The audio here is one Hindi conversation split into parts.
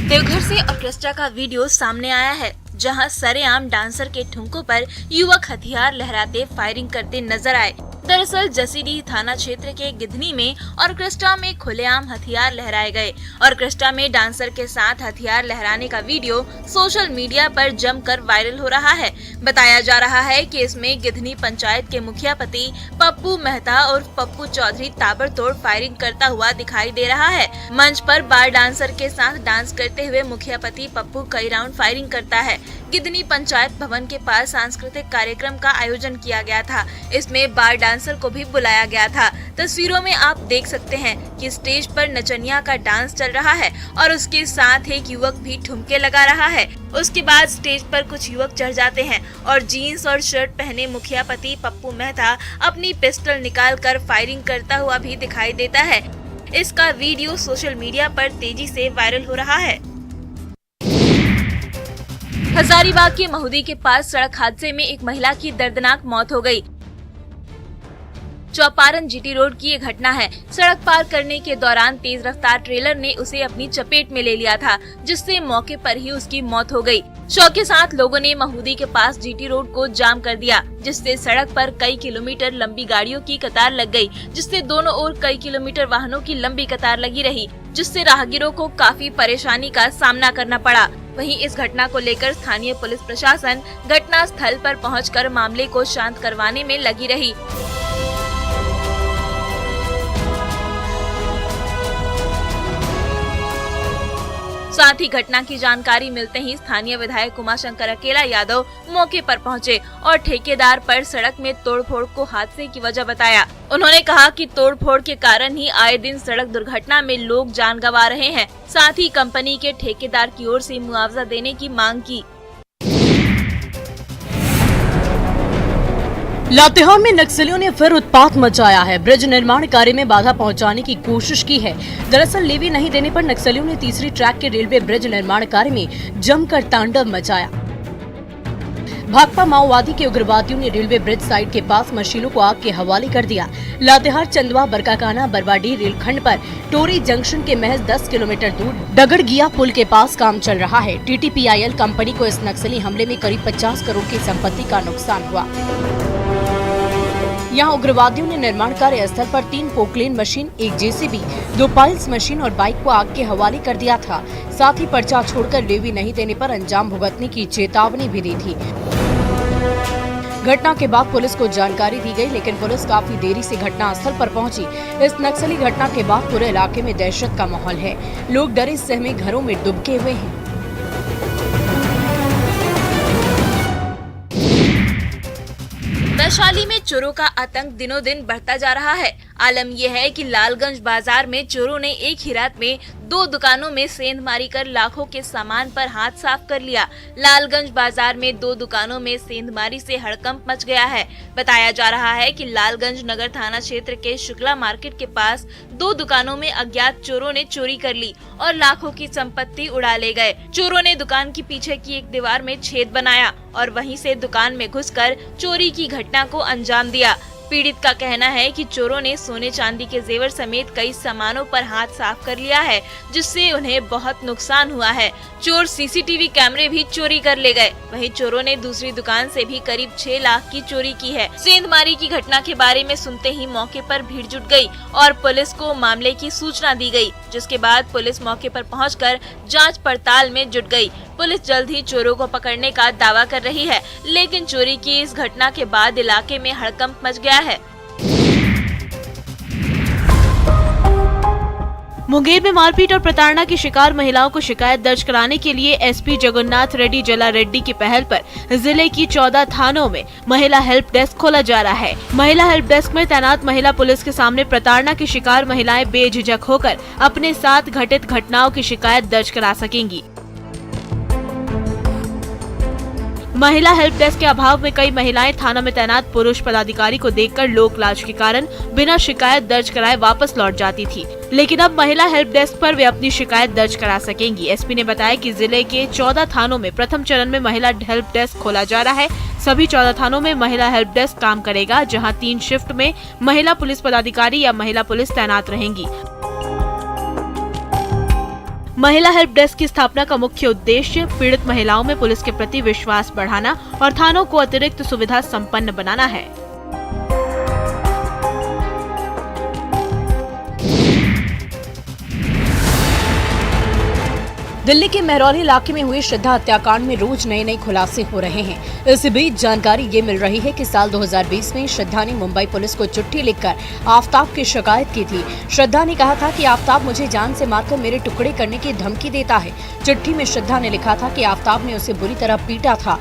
देवघर से ऑर्केस्ट्रा का वीडियो सामने आया है, जहां सरेआम डांसर के ठुमकों पर युवक हथियार लहराते फायरिंग करते नजर आए। दरअसल जसीडीह थाना क्षेत्र के गिधनी में ऑर्केस्ट्रा में खुलेआम हथियार लहराए गए। ऑर्केस्ट्रा में डांसर के साथ हथियार लहराने का वीडियो सोशल मीडिया पर जमकर वायरल हो रहा है। बताया जा रहा है कि इसमें गिधनी पंचायत के मुखिया पति पप्पू मेहता और पप्पू चौधरी ताबड़तोड़ फायरिंग करता हुआ दिखाई दे रहा है। मंच पर बार डांसर के साथ डांस करते हुए मुखिया पति पप्पू कई राउंड फायरिंग करता है। गिधनी पंचायत भवन के पास सांस्कृतिक कार्यक्रम का आयोजन किया गया था। इसमें बार डांसर को भी बुलाया गया था। तस्वीरों में आप देख सकते हैं कि स्टेज पर नचनिया का डांस चल रहा है और उसके साथ एक युवक भी ठुमके लगा रहा है। उसके बाद स्टेज पर कुछ युवक चढ़ जाते हैं और जीन्स और शर्ट पहने मुखिया पति पप्पू मेहता अपनी पिस्टल निकालकर फायरिंग करता हुआ भी दिखाई देता है। इसका वीडियो सोशल मीडिया पर तेजी से वायरल हो रहा है। हजारीबाग के महुदी के पास सड़क हादसे में एक महिला की दर्दनाक मौत हो गई। चौपारण जीटी रोड की ये घटना है। सड़क पार करने के दौरान तेज रफ्तार ट्रेलर ने उसे अपनी चपेट में ले लिया था, जिससे मौके पर ही उसकी मौत हो गई। शौक के साथ लोगों ने महुदी के पास जीटी रोड को जाम कर दिया, जिससे सड़क पर कई किलोमीटर लंबी गाड़ियों की कतार लग गई, जिससे दोनों ओर कई किलोमीटर वाहनों की लंबी कतार लगी रही, जिससे राहगीरों को काफी परेशानी का सामना करना पड़ा। वहीं इस घटना को लेकर स्थानीय पुलिस प्रशासन घटना स्थल पर पहुंचकर मामले को शांत करवाने में लगी रही। साथ ही घटना की जानकारी मिलते ही स्थानीय विधायक उमाशंकर अकेला यादव मौके पर पहुंचे और ठेकेदार पर सड़क में तोड़फोड़ को हादसे की वजह बताया। उन्होंने कहा कि तोड़फोड़ के कारण ही आए दिन सड़क दुर्घटना में लोग जान गंवा रहे हैं। साथ ही कंपनी के ठेकेदार की ओर से मुआवजा देने की मांग की। लातेहार में नक्सलियों ने फिर उत्पात मचाया है। ब्रिज निर्माण कार्य में बाधा पहुंचाने की कोशिश की है। दरअसल लेवी नहीं देने पर नक्सलियों ने तीसरी ट्रैक के रेलवे ब्रिज निर्माण कार्य में जमकर तांडव मचाया। भाकपा माओवादी के उग्रवादियों ने रेलवे ब्रिज साइड के पास मशीनों को आग के हवाले कर दिया। लातेहार चंदवा बरकाकाना बरवाडीह रेलखंड पर टोरी जंक्शन के महज 10 किलोमीटर दूर डगड़गिया पुल के पास काम चल रहा है। TTPIL कंपनी को इस नक्सली हमले में करीब 50 करोड़ की संपत्ति का नुकसान हुआ। यहाँ उग्रवादियों ने निर्माण कार्य स्थल पर 3 Poclain machine, 1 JCB, 2 piles machine और बाइक को आग के हवाले कर दिया था। साथ ही पर्चा छोड़कर लेवी नहीं देने पर अंजाम भुगतने की चेतावनी भी दी थी। घटना के बाद पुलिस को जानकारी दी गई, लेकिन पुलिस काफी देरी से घटना स्थल पर पहुंची। इस नक्सली घटना के बाद पूरे इलाके में दहशत का माहौल है। लोग डरे सहमे घरों में दुबके हुए हैं। वैशाली में चोरों का आतंक दिनों दिन बढ़ता जा रहा है। आलम यह है कि लालगंज बाजार में चोरों ने एक ही रात में 2 दुकानों में सेंधमारी कर लाखों के सामान पर हाथ साफ कर लिया। लालगंज बाजार में 2 दुकानों में सेंधमारी से हड़कंप मच गया है। बताया जा रहा है कि लालगंज नगर थाना क्षेत्र के शुक्ला मार्केट के पास 2 दुकानों में अज्ञात चोरों ने चोरी कर ली और लाखों की संपत्ति उड़ा ले गए। चोरों ने दुकान के पीछे की एक दीवार में छेद बनाया और वहीं से दुकान में घुसकर चोरी की घटना को अंजाम दिया। पीड़ित का कहना है कि चोरों ने सोने चांदी के जेवर समेत कई सामानों पर हाथ साफ कर लिया है, जिससे उन्हें बहुत नुकसान हुआ है। चोर CCTV कैमरे भी चोरी कर ले गए। वहीं चोरों ने दूसरी दुकान से भी करीब 6 लाख की चोरी की है। सेंधमारी की घटना के बारे में सुनते ही मौके पर भीड़ जुट गई और पुलिस को मामले की सूचना दी गई, जिसके बाद पुलिस मौके पर पहुंचकर जांच पड़ताल में जुट गई। पुलिस जल्द ही चोरों को पकड़ने का दावा कर रही है, लेकिन चोरी की इस घटना के बाद इलाके में हड़कंप मच गया है। मुंगेर में मारपीट और प्रताड़ना की शिकार महिलाओं को शिकायत दर्ज कराने के लिए SP जगन्नाथ रेड्डी जला रेड्डी की पहल पर जिले की 14 थानों में महिला हेल्प डेस्क खोला जा रहा है। महिला हेल्प डेस्क में तैनात महिला पुलिस के सामने प्रताड़ना की शिकार महिलाएं बेझिझक होकर अपने साथ घटित घटनाओं की शिकायत दर्ज करा सकेंगी। महिला हेल्प डेस्क के अभाव में कई महिलाएं थाना में तैनात पुरुष पदाधिकारी को देखकर लोक लाज के कारण बिना शिकायत दर्ज कराए वापस लौट जाती थी, लेकिन अब महिला हेल्प डेस्क पर वे अपनी शिकायत दर्ज करा सकेंगी। SP ने बताया कि जिले के 14 थानों में प्रथम चरण में महिला हेल्प डेस्क खोला जा रहा है। सभी 14 थानों में महिला हेल्प डेस्क काम करेगा, जहां 3 शिफ्ट में महिला पुलिस पदाधिकारी या महिला पुलिस तैनात रहेंगी। महिला हेल्प डेस्क की स्थापना का मुख्य उद्देश्य पीड़ित महिलाओं में पुलिस के प्रति विश्वास बढ़ाना और थानों को अतिरिक्त सुविधा संपन्न बनाना है। दिल्ली के महरौली इलाके में हुए श्रद्धा हत्याकांड में रोज नए खुलासे हो रहे हैं। इस बीच जानकारी ये मिल रही है कि साल 2020 में श्रद्धा ने मुंबई पुलिस को चिट्ठी लिखकर आफताब की शिकायत की थी। श्रद्धा ने कहा था कि आफताब मुझे जान से मारकर मेरे टुकड़े करने की धमकी देता है। चिट्ठी में श्रद्धा ने लिखा था कि आफताब ने उसे बुरी तरह पीटा था,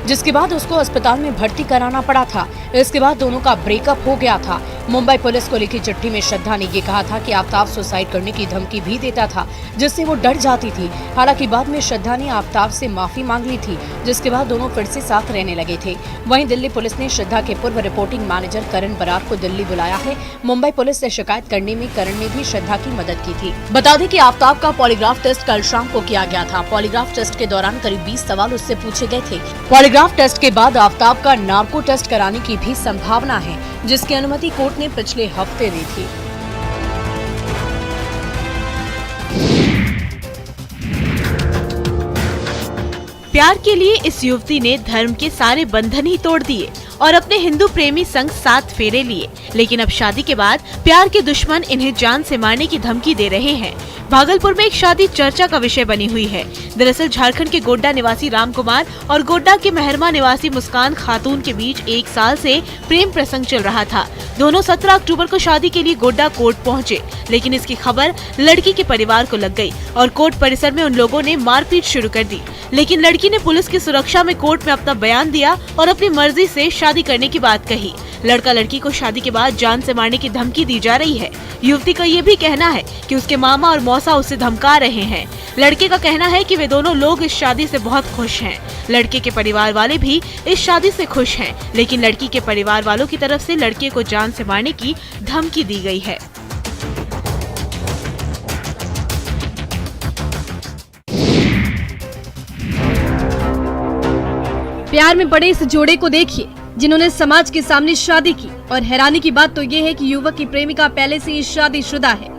जिसके बाद उसको अस्पताल में भर्ती कराना पड़ा था। इसके बाद दोनों का ब्रेकअप हो गया था। मुंबई पुलिस को लिखी चिट्ठी में श्रद्धा ने ये कहा था कि आफताब सुसाइड करने की धमकी भी देता था, जिससे वो डर जाती थी। हालांकि बाद में श्रद्धा ने आफताब से माफी मांग ली थी, जिसके बाद दोनों फिर से साथ रहने लगे थे। वहीं दिल्ली पुलिस ने श्रद्धा के पूर्व रिपोर्टिंग मैनेजर करण बरार को दिल्ली बुलाया है। मुंबई पुलिस से शिकायत करने में करण ने भी श्रद्धा की मदद की थी। बता दें कि आफताब का पॉलीग्राफ टेस्ट कल शाम को किया गया था। पॉलीग्राफ टेस्ट के दौरान करीब 20 सवाल उससे पूछे गए थे। पॉलीग्राफ टेस्ट के बाद आफताब का नार्को टेस्ट कराने की भी संभावना है, जिसकी अनुमति कोर्ट ने पिछले हफ्ते दी थी। प्यार के लिए इस युवती ने धर्म के सारे बंधन ही तोड़ दिए और अपने हिंदू प्रेमी संग 7 फेरे लिए। लेकिन अब शादी के बाद प्यार के दुश्मन इन्हें जान से मारने की धमकी दे रहे हैं। भागलपुर में एक शादी चर्चा का विषय बनी हुई है। दरअसल झारखंड के गोड्डा निवासी राम कुमार और गोड्डा के मेहरमा निवासी मुस्कान खातून के बीच 1 साल से प्रेम प्रसंग चल रहा था। दोनों 17 अक्टूबर को शादी के लिए गोड्डा कोर्ट पहुंचे, लेकिन इसकी खबर लड़की के परिवार को लग गई और कोर्ट परिसर में उन लोगों ने मारपीट शुरू कर दी। लेकिन लड़की ने पुलिस की सुरक्षा में कोर्ट में अपना बयान दिया और अपनी मर्जी से शादी करने की बात कही। लड़का लड़की को शादी के बाद जान से मारने की धमकी दी जा रही है। युवती का ये भी कहना है कि उसके मामा और मौसा उसे धमका रहे हैं। लड़के का कहना है कि वे दोनों लोग इस शादी से बहुत खुश हैं। लड़के के परिवार वाले भी इस शादी से खुश हैं, लेकिन लड़की के परिवार वालों की तरफ से लड़के को जान से मारने की धमकी दी गई है। प्यार में पड़े इस जोड़े को देखिए, जिन्होंने समाज के सामने शादी की। और हैरानी की बात तो ये है कि युवक की प्रेमिका पहले से ही शादीशुदा है,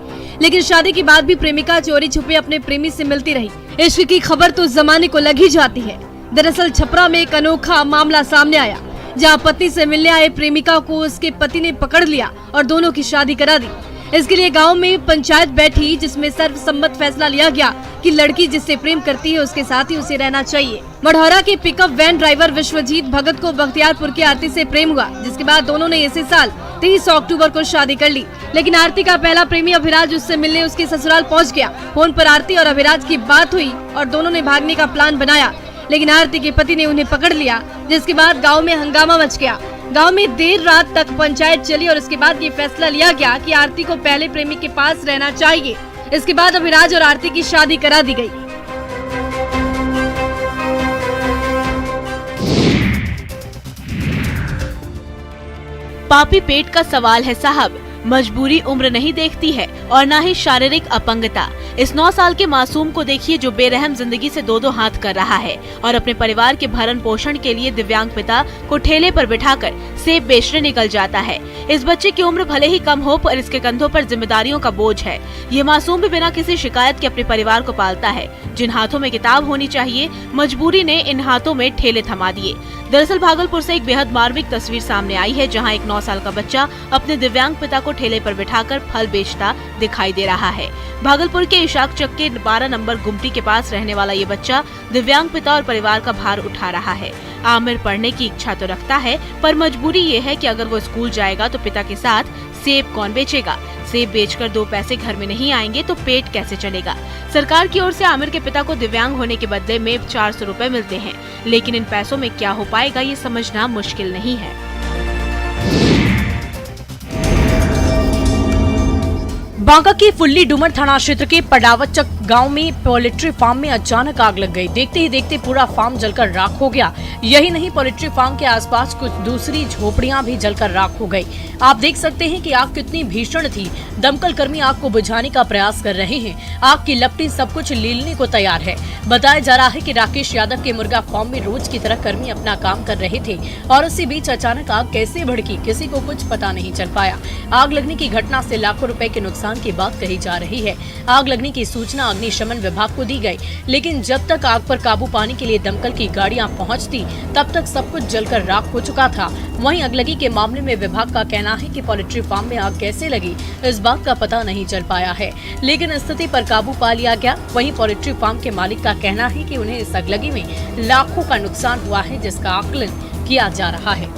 लेकिन शादी के बाद भी प्रेमिका चोरी छुपे अपने प्रेमी से मिलती रही। इश्क की खबर तो जमाने को लग ही जाती है। दरअसल छपरा में एक अनोखा मामला सामने आया, जहां पति से मिलने आए प्रेमिका को उसके पति ने पकड़ लिया और दोनों की शादी करा दी। इसके लिए गांव में पंचायत बैठी, जिसमें सर्वसम्मत फैसला लिया गया कि लड़की जिससे प्रेम करती है उसके साथ ही उसे रहना चाहिए। मढ़ौरा के पिकअप वैन ड्राइवर विश्वजीत भगत को बख्तियारपुर की आरती से प्रेम हुआ, जिसके बाद दोनों ने इसी साल 30 अक्टूबर को शादी कर ली। लेकिन आरती का पहला प्रेमी अभिराज उससे मिलने उसके ससुराल पहुंच गया। फोन पर आरती और अभिराज की बात हुई और दोनों ने भागने का प्लान बनाया, लेकिन आरती के पति ने उन्हें पकड़ लिया, जिसके बाद गाँव में हंगामा मच गया। गांव में देर रात तक पंचायत चली और इसके बाद ये फैसला लिया गया कि आरती को पहले प्रेमी के पास रहना चाहिए। इसके बाद अभिराज और आरती की शादी करा दी गई। पापी पेट का सवाल है साहब। मजबूरी उम्र नहीं देखती है और न ही शारीरिक अपंगता। इस 9 साल के मासूम को देखिए, जो बेरहम जिंदगी से दो हाथ कर रहा है और अपने परिवार के भरण पोषण के लिए दिव्यांग पिता को ठेले पर बिठाकर सेब बेचने निकल जाता है। इस बच्चे की उम्र भले ही कम हो, पर इसके कंधों पर जिम्मेदारियों का बोझ है। ये मासूम भी बिना किसी शिकायत के अपने परिवार को पालता है। जिन हाथों में किताब होनी चाहिए, मजबूरी ने इन हाथों में ठेले थमा दिए। दरअसल भागलपुर से एक बेहद मार्मिक तस्वीर सामने आई है, जहां एक 9 साल का बच्चा अपने दिव्यांग पिता को ठेले पर बिठाकर फल बेचता दिखाई दे रहा है। भागलपुर के इशाक चक के 12 नंबर गुमटी के पास रहने वाला ये बच्चा दिव्यांग पिता और परिवार का भार उठा रहा है। आमिर पढ़ने की इच्छा तो रखता है, पर मजबूरी ये है कि अगर वो स्कूल जाएगा तो पिता के साथ सेब कौन बेचेगा। सेब बेचकर 2 पैसे घर में नहीं आएंगे तो पेट कैसे चलेगा। सरकार की ओर से आमिर के पिता को दिव्यांग होने के बदले में 400 रुपए मिलते हैं, लेकिन इन पैसों में क्या हो पाएगा ये समझना मुश्किल नहीं है। बांका के फुल्ली डूमर थाना क्षेत्र के पडावचक गांव में पोल्ट्री फार्म में अचानक आग लग गई। देखते ही देखते पूरा फार्म जलकर राख हो गया। यही नहीं, पोल्ट्री फार्म के आसपास कुछ दूसरी झोपड़ियां भी जलकर राख हो गई। आप देख सकते हैं कि आग कितनी भीषण थी। दमकल कर्मी आग को बुझाने का प्रयास कर रहे हैं। आग की लपटें सब कुछ लीलने को तैयार है। बताया जा रहा है कि राकेश यादव के मुर्गा फार्म में रोज की तरह कर्मी अपना काम कर रहे थे और उसी बीच अचानक आग कैसे भड़की, किसी को कुछ पता नहीं चल पाया। आग लगने की घटना से लाखों रुपए के नुकसान नुकसान की बात कही जा रही है। आग लगने की सूचना अग्निशमन विभाग को दी गई, लेकिन जब तक आग पर काबू पाने के लिए दमकल की गाड़ियां पहुंचती, तब तक सब कुछ जलकर राख हो चुका था। वहीं आगलगी के मामले में विभाग का कहना है कि पोल्ट्री फार्म में आग कैसे लगी, इस बात का पता नहीं चल पाया है, लेकिन स्थिति पर काबू पा लिया गया। वहीं पोल्ट्री फार्म के मालिक का कहना है कि उन्हें इस आगलगी में लाखों का नुकसान हुआ है, जिसका आकलन किया जा रहा है।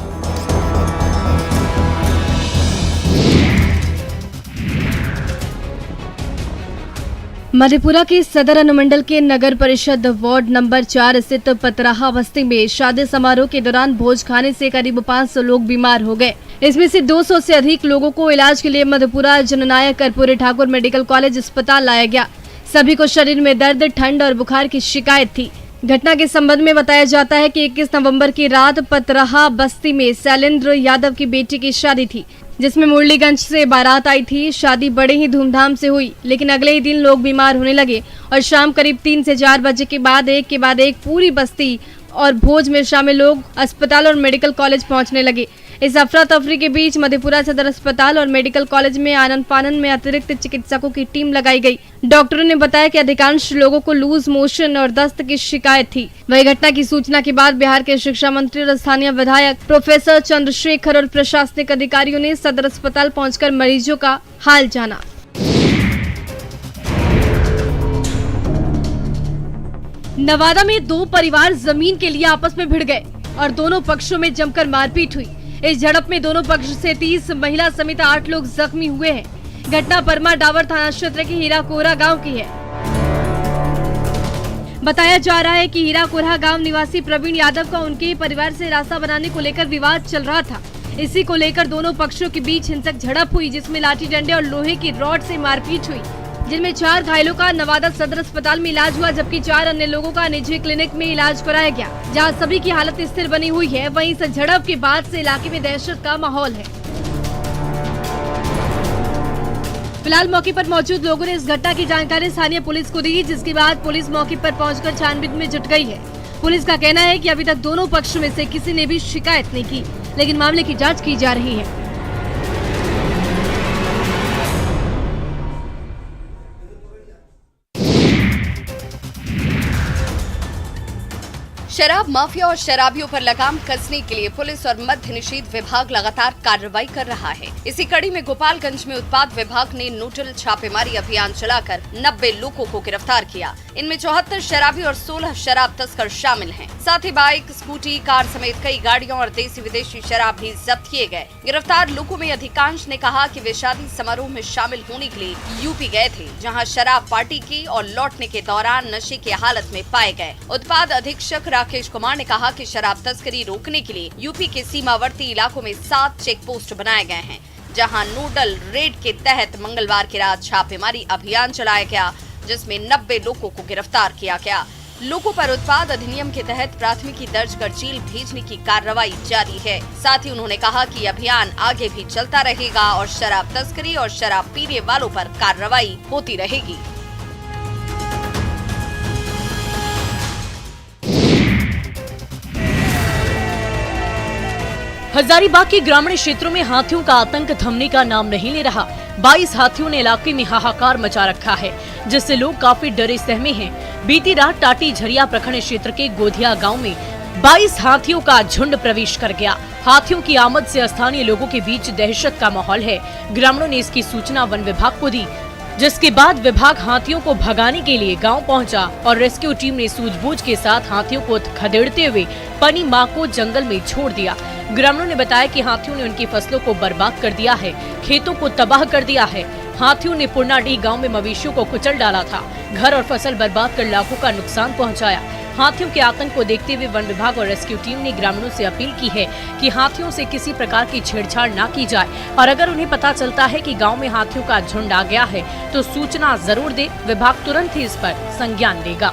मधेपुरा के सदर अनुमंडल के नगर परिषद वार्ड नंबर 4 स्थित पतराहा बस्ती में शादी समारोह के दौरान भोज खाने से करीब 500 लोग बीमार हो गए। इसमें से 200 से अधिक लोगों को इलाज के लिए मधेपुरा जननायक कर्पूरी ठाकुर मेडिकल कॉलेज अस्पताल लाया गया। सभी को शरीर में दर्द, ठंड और बुखार की शिकायत थी। घटना के संबंध में बताया जाता है कि 21 नवंबर की रात पतराहा बस्ती में शैलेंद्र यादव की बेटी की शादी थी, जिसमें मुरलीगंज से बारात आई थी। शादी बड़े ही धूमधाम से हुई, लेकिन अगले ही दिन लोग बीमार होने लगे और शाम करीब 3 से 4 बजे के बाद एक पूरी बस्ती और भोज में शामिल लोग अस्पताल और मेडिकल कॉलेज पहुंचने लगे। इस अफरा तफरी के बीच मधेपुरा सदर अस्पताल और मेडिकल कॉलेज में आनन फानन में अतिरिक्त चिकित्सकों की टीम लगाई गई। डॉक्टरों ने बताया कि अधिकांश लोगों को लूज मोशन और दस्त की शिकायत थी। वही घटना की सूचना के बाद बिहार के शिक्षा मंत्री और स्थानीय विधायक प्रोफेसर चंद्रशेखर और प्रशासनिक अधिकारियों ने सदर अस्पताल पहुंचकर मरीजों का हाल जाना। नवादा में 2 परिवार जमीन के लिए आपस में भिड़ गए और दोनों पक्षों में जमकर मारपीट हुई। इस झड़प में दोनों पक्ष से 30 महिला समेत 8 लोग जख्मी हुए हैं। घटना बर्मा डावर थाना क्षेत्र के हीराकोरा गांव की है। बताया जा रहा है कि हीराकोरा गांव निवासी प्रवीण यादव का उनके परिवार से रास्ता बनाने को लेकर विवाद चल रहा था। इसी को लेकर दोनों पक्षों के बीच हिंसक झड़प हुई, जिसमें लाठी डंडे और लोहे की रॉड से मारपीट हुई, जिनमें 4 घायलों का नवादा सदर अस्पताल में इलाज हुआ, जबकि 4 अन्य लोगों का निजी क्लिनिक में इलाज कराया गया, जहां सभी की हालत स्थिर बनी हुई है। वहीं इस झड़प के बाद से इलाके में दहशत का माहौल है। फिलहाल मौके पर मौजूद लोगों ने इस घटना की जानकारी स्थानीय पुलिस को दी, जिसके बाद पुलिस मौके पर पहुंचकर छानबीन में जुट गई है। पुलिस का कहना है कि अभी तक दोनों पक्षों में से किसी ने भी शिकायत नहीं की, लेकिन मामले की जाँच की जा रही है। शराब माफिया और शराबियों पर लगाम कसने के लिए पुलिस और मद्य निषेध विभाग लगातार कार्रवाई कर रहा है। इसी कड़ी में गोपालगंज में उत्पाद विभाग ने नोडल छापेमारी अभियान चलाकर 90 लोगों को गिरफ्तार किया। इनमें 74 शराबी और 16 शराब तस्कर शामिल हैं। साथ ही बाइक, स्कूटी, कार समेत कई गाड़ियां और देसी विदेशी शराब भी जब्त किए गए। गिरफ्तार लोगों में अधिकांश ने कहा कि वे शादी समारोह में शामिल होने के लिए यूपी गए थे, जहाँ शराब पार्टी की और लौटने के दौरान नशे की हालत में पाए गए। उत्पाद अधीक्षक राकेश कुमार ने कहा कि शराब तस्करी रोकने के लिए यूपी के सीमावर्ती इलाकों में 7 चेक पोस्ट बनाए गए हैं, जहां नोडल रेड के तहत मंगलवार की रात छापेमारी अभियान चलाया गया, जिसमें 90 लोगों को गिरफ्तार किया गया। लोगों पर उत्पाद अधिनियम के तहत प्राथमिकी दर्ज कर जेल भेजने की कार्रवाई जारी है। साथ ही उन्होंने कहा कि अभियान आगे भी चलता रहेगा और शराब तस्करी और शराब पीने वालों पर कार्रवाई होती रहेगी। हजारीबाग के ग्रामीण क्षेत्रों में हाथियों का आतंक थमने का नाम नहीं ले रहा। 22 हाथियों ने इलाके में हाहाकार मचा रखा है, जिससे लोग काफी डरे सहमे हैं। बीती रात टाटी झरिया प्रखंड क्षेत्र के गोधिया गांव में 22 हाथियों का झुंड प्रवेश कर गया। हाथियों की आमद से स्थानीय लोगों के बीच दहशत का माहौल है। ग्रामीणों ने इसकी सूचना वन विभाग को दी, जिसके बाद विभाग हाथियों को भगाने के लिए गांव पहुंचा और रेस्क्यू टीम ने सूझबूझ के साथ हाथियों को खदेड़ते हुए पनी मां को जंगल में छोड़ दिया। ग्रामीणों ने बताया कि हाथियों ने उनकी फसलों को बर्बाद कर दिया है, खेतों को तबाह कर दिया है। हाथियों ने पुरनाडीह गांव में मवेशियों को कुचल डाला था, घर और फसल बर्बाद कर लाखों का नुकसान पहुंचाया। हाथियों के आतंक को देखते हुए वन विभाग और रेस्क्यू टीम ने ग्रामीणों से अपील की है कि हाथियों से किसी प्रकार की छेड़छाड़ न की जाए और अगर उन्हें पता चलता है कि गांव में हाथियों का झुंड आ गया है तो सूचना जरूर दे। विभाग तुरंत ही इस पर संज्ञान लेगा।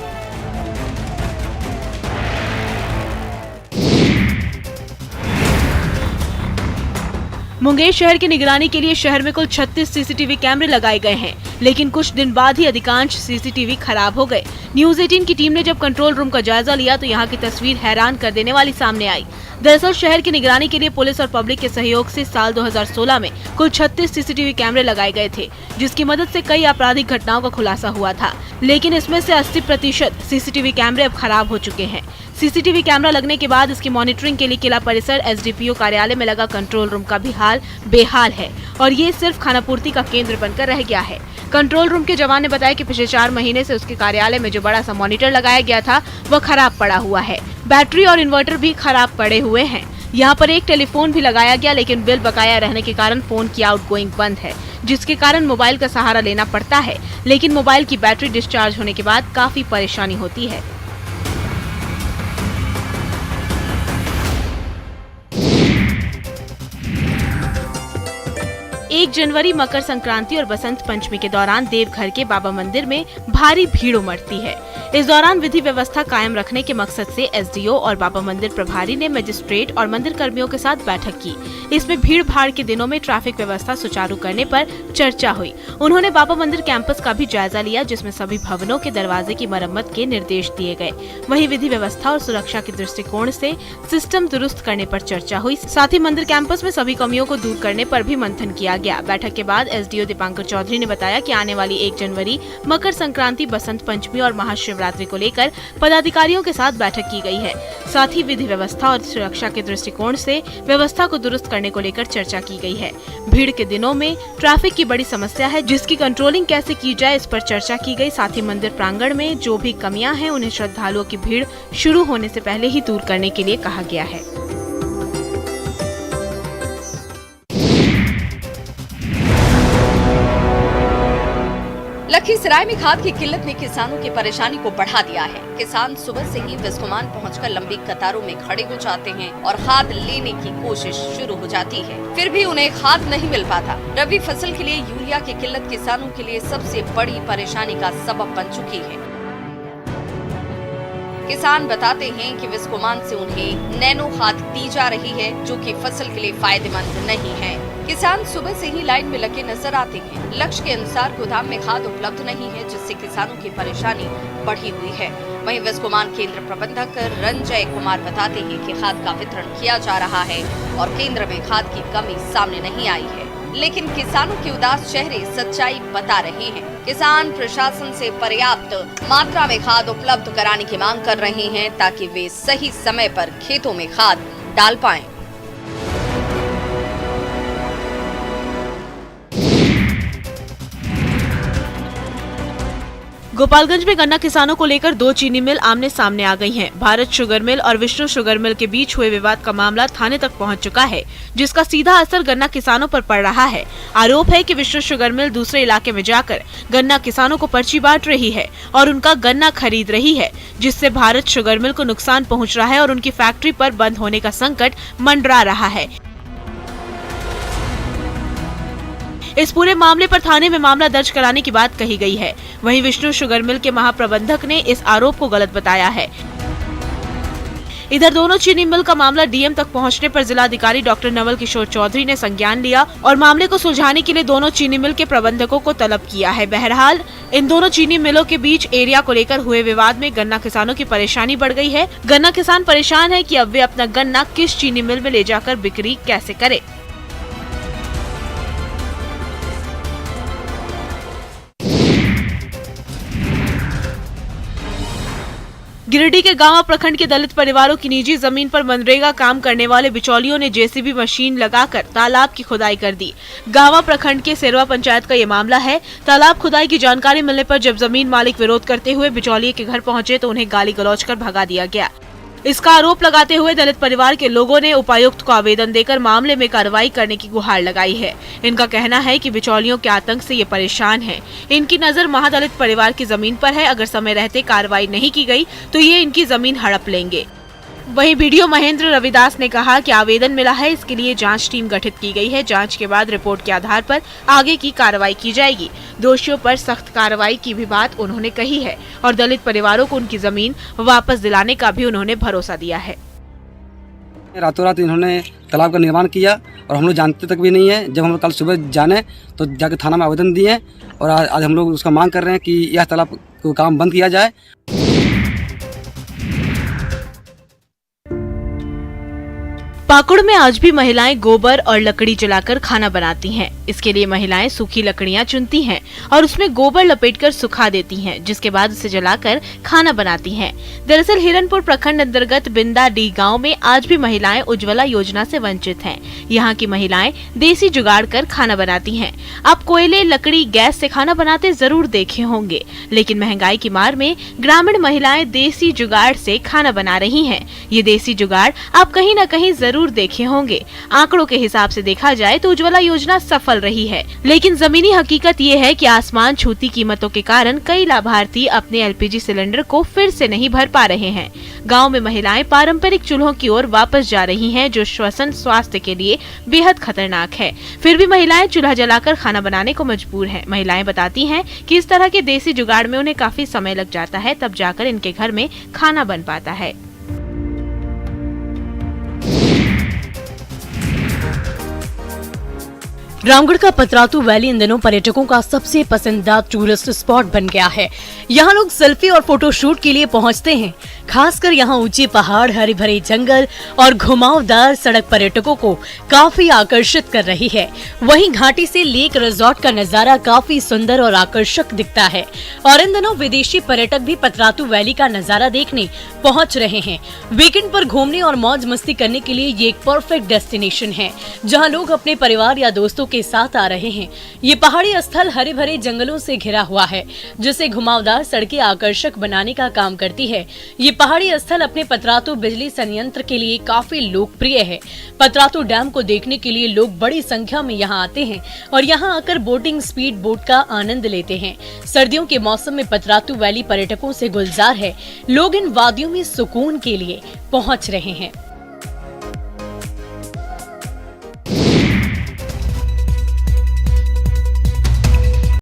मुंगेर शहर की निगरानी के लिए शहर में कुल 36 सीसीटीवी कैमरे लगाए गए हैं। लेकिन कुछ दिन बाद ही अधिकांश सीसीटीवी खराब हो गए। न्यूज 18 की टीम ने जब कंट्रोल रूम का जायजा लिया तो यहाँ की तस्वीर हैरान कर देने वाली सामने आई। दरअसल शहर की निगरानी के लिए पुलिस और पब्लिक के सहयोग से साल 2016 में कुल 36 सीसीटीवी कैमरे लगाए गए थे, जिसकी मदद से कई आपराधिक घटनाओं का खुलासा हुआ था। लेकिन इसमें से 80% सीसीटीवी कैमरे अब खराब हो चुके हैं। सीसीटीवी कैमरा लगने के बाद इसकी मॉनिटरिंग के लिए किला परिसर एसडीपीओ कार्यालय में लगा कंट्रोल रूम का भी हाल बेहाल है और ये सिर्फ खानापूर्ति का केंद्र बनकर रह गया है। कंट्रोल रूम के जवान ने बताया कि पिछले 4 महीने से उसके कार्यालय में जो बड़ा सा मॉनिटर लगाया गया था वह खराब पड़ा हुआ है। बैटरी और इन्वर्टर भी खराब पड़े हुए हैं। यहाँ पर एक टेलीफोन भी लगाया गया, लेकिन बिल बकाया रहने के कारण फोन की आउटगोइंग बंद है, जिसके कारण मोबाइल का सहारा लेना पड़ता है। लेकिन मोबाइल की बैटरी डिस्चार्ज होने के बाद काफी परेशानी होती है। 1 जनवरी मकर संक्रांति और बसंत पंचमी के दौरान देवघर के बाबा मंदिर में भारी भीड़ उमड़ती है। इस दौरान विधि व्यवस्था कायम रखने के मकसद से एसडीओ और बाबा मंदिर प्रभारी ने मजिस्ट्रेट और मंदिर कर्मियों के साथ बैठक की। इसमें भीड़ भाड़ के दिनों में ट्रैफिक व्यवस्था सुचारू करने पर चर्चा हुई। उन्होंने बाबा मंदिर कैंपस का भी जायजा लिया, जिसमें सभी भवनों के दरवाजे की मरम्मत के निर्देश दिए गए। वहीं विधि व्यवस्था और सुरक्षा के दृष्टिकोण से सिस्टम दुरुस्त करने पर चर्चा हुई। साथ ही मंदिर कैंपस में सभी कमियों को दूर करने पर भी मंथन किया गया। बैठक के बाद एसडीओ दीपांकर चौधरी ने बताया कि आने वाली 1 जनवरी मकर संक्रांति, बसंत पंचमी और महाशिवरात्रि को लेकर पदाधिकारियों के साथ बैठक की गई है। साथ ही विधि व्यवस्था और सुरक्षा के दृष्टिकोण से व्यवस्था को दुरुस्त करने को लेकर चर्चा की गई है। भीड़ के दिनों में ट्रैफिक की बड़ी समस्या है, जिसकी कंट्रोलिंग कैसे की जाए इस पर चर्चा की गई। साथ ही मंदिर प्रांगण में जो भी कमियां हैं उन्हें श्रद्धालुओं की भीड़ शुरू होने से पहले ही दूर करने के लिए कहा गया है। लखीसराय में खाद की किल्लत ने किसानों की परेशानी को बढ़ा दिया है। किसान सुबह से ही विस्कोमान पहुंचकर लंबी कतारों में खड़े हो जाते हैं और खाद लेने की कोशिश शुरू हो जाती है, फिर भी उन्हें खाद नहीं मिल पाता। रबी फसल के लिए यूरिया की किल्लत किसानों के लिए सबसे बड़ी परेशानी का सबब बन चुकी है। किसान बताते हैं कि विस्कोमान से उन्हें नैनो खाद दी जा रही है, जो कि फसल के लिए फायदेमंद नहीं है। किसान सुबह से ही लाइन में लगे नजर आते हैं। लक्ष्य के अनुसार गोदाम में खाद उपलब्ध नहीं है, जिससे किसानों की परेशानी बढ़ी हुई है। वहीं विस्कोमान केंद्र प्रबंधक रंजय कुमार बताते हैं कि खाद का वितरण किया जा रहा है और केंद्र में खाद की कमी सामने नहीं आई है, लेकिन किसानों के उदास चेहरे सच्चाई बता रहे हैं। किसान प्रशासन से पर्याप्त मात्रा में खाद उपलब्ध कराने की मांग कर रहे हैं, ताकि वे सही समय पर खेतों में खाद डाल पाएं। गोपालगंज में गन्ना किसानों को लेकर 2 चीनी मिल आमने सामने आ गई हैं। भारत शुगर मिल और विष्णु शुगर मिल के बीच हुए विवाद का मामला थाने तक पहुंच चुका है, जिसका सीधा असर गन्ना किसानों पर पड़ रहा है। आरोप है कि विष्णु शुगर मिल दूसरे इलाके में जाकर गन्ना किसानों को पर्ची बांट रही है और उनका गन्ना खरीद रही है, जिससे भारत शुगर मिल को नुकसान पहुँच रहा है और उनकी फैक्ट्री पर बंद होने का संकट मंडरा रहा है। इस पूरे मामले पर थाने में मामला दर्ज कराने की बात कही गई है। वहीं विष्णु शुगर मिल के महाप्रबंधक ने इस आरोप को गलत बताया है। इधर दोनों चीनी मिल का मामला डीएम तक पहुंचने पर जिलाधिकारी डॉक्टर नवल किशोर चौधरी ने संज्ञान लिया और मामले को सुलझाने के लिए दोनों चीनी मिल के प्रबंधकों को तलब किया है। बहरहाल इन दोनों चीनी मिलों के बीच एरिया को लेकर हुए विवाद में गन्ना किसानों की परेशानी बढ़ गई है। गन्ना किसान परेशान है कि अब वे अपना गन्ना किस चीनी मिल में ले जाकर बिक्री कैसे करे। गिरिडीह के गांवा प्रखंड के दलित परिवारों की निजी जमीन पर मनरेगा काम करने वाले बिचौलियों ने जेसीबी मशीन लगाकर तालाब की खुदाई कर दी। गांवा प्रखंड के सेरवा पंचायत का ये मामला है। तालाब खुदाई की जानकारी मिलने पर जब जमीन मालिक विरोध करते हुए बिचौलिए के घर पहुंचे तो उन्हें गाली गलौज कर भगा दिया गया। इसका आरोप लगाते हुए दलित परिवार के लोगों ने उपायुक्त को आवेदन देकर मामले में कार्रवाई करने की गुहार लगाई है। इनका कहना है कि बिचौलियों के आतंक से ये परेशान हैं। इनकी नजर महादलित परिवार की जमीन पर है। अगर समय रहते कार्रवाई नहीं की गई तो ये इनकी जमीन हड़प लेंगे। वहीं बीडीओ महेंद्र रविदास ने कहा कि आवेदन मिला है, इसके लिए जांच टीम गठित की गई है। जांच के बाद रिपोर्ट के आधार पर आगे की कार्रवाई की जाएगी। दोषियों पर सख्त कार्रवाई की भी बात उन्होंने कही है और दलित परिवारों को उनकी जमीन वापस दिलाने का भी उन्होंने भरोसा दिया है। रातों रात इन्होंने तालाब का निर्माण किया और हम लोग जानते तक भी नहीं है। जब हम लोग कल सुबह जाने तो जाके थाना में आवेदन दिए और आज हम लोग उसका मांग कर रहे हैं कि यह तालाब को काम बंद किया जाए। पाकुड़ में आज भी महिलाएं गोबर और लकड़ी जलाकर खाना बनाती हैं। इसके लिए महिलाएं सूखी लकड़ियां चुनती हैं और उसमें गोबर लपेटकर सुखा देती हैं, जिसके बाद उसे जलाकर खाना बनाती हैं। दरअसल हिरनपुर प्रखंड अंतर्गत बिंदा डी गांव में आज भी महिलाएं उज्ज्वला योजना से वंचित हैं। यहाँ की महिलाएं देसी जुगाड़ कर खाना बनाती हैं। आप कोयले, लकड़ी, गैस से खाना बनाते जरूर देखे होंगे, लेकिन महंगाई की मार में ग्रामीण महिलाएं देसी जुगाड़ से खाना बना रही हैं। ये देसी जुगाड़ आप कहीं न कहीं जरूर देखे होंगे। आंकड़ों के हिसाब से देखा जाए तो उज्ज्वला योजना सफल रही है, लेकिन जमीनी हकीकत ये है कि आसमान छूती कीमतों के कारण कई लाभार्थी अपने एलपीजी सिलेंडर को फिर से नहीं भर पा रहे हैं। गांव में महिलाएं पारंपरिक चूल्हों की ओर वापस जा रही हैं, जो श्वसन स्वास्थ्य के लिए बेहद खतरनाक है। फिर भी महिलाएं चूल्हा जलाकर खाना बनाने को मजबूर हैं। महिलाएं बताती हैं कि इस तरह के देसी जुगाड़ में उन्हें काफी समय लग जाता है, तब जाकर इनके घर में खाना बन पाता है। रामगढ़ का पतरातू वैली इन दिनों पर्यटकों का सबसे पसंदीदा टूरिस्ट स्पॉट बन गया है। यहाँ लोग सेल्फी और फोटोशूट के लिए पहुँचते हैं। खासकर यहाँ ऊंचे पहाड़, हरे भरे जंगल और घुमावदार सड़क पर्यटकों को काफी आकर्षित कर रही है। वहीं घाटी से लेक रिजॉर्ट का नजारा काफी सुंदर और आकर्षक दिखता है और इन दिनों विदेशी पर्यटक भी पतरातू वैली का नजारा देखने पहुँच रहे हैं। वीकेंड पर घूमने और मौज मस्ती करने के लिए ये एक परफेक्ट डेस्टिनेशन है, जहाँ लोग अपने परिवार या दोस्तों के साथ आ रहे हैं। ये पहाड़ी स्थल हरे भरे जंगलों से घिरा हुआ है, जिसे घुमावदार सड़कें आकर्षक बनाने का काम करती है। ये पहाड़ी स्थल अपने पतरातू बिजली संयंत्र के लिए काफी लोकप्रिय है। पतरातू डैम को देखने के लिए लोग बड़ी संख्या में यहाँ आते हैं और यहाँ आकर बोटिंग, स्पीड बोट का आनंद लेते हैं। सर्दियों के मौसम में पतरातू वैली पर्यटकों से गुलजार है। लोग इन वादियों में सुकून के लिए पहुँच रहे हैं।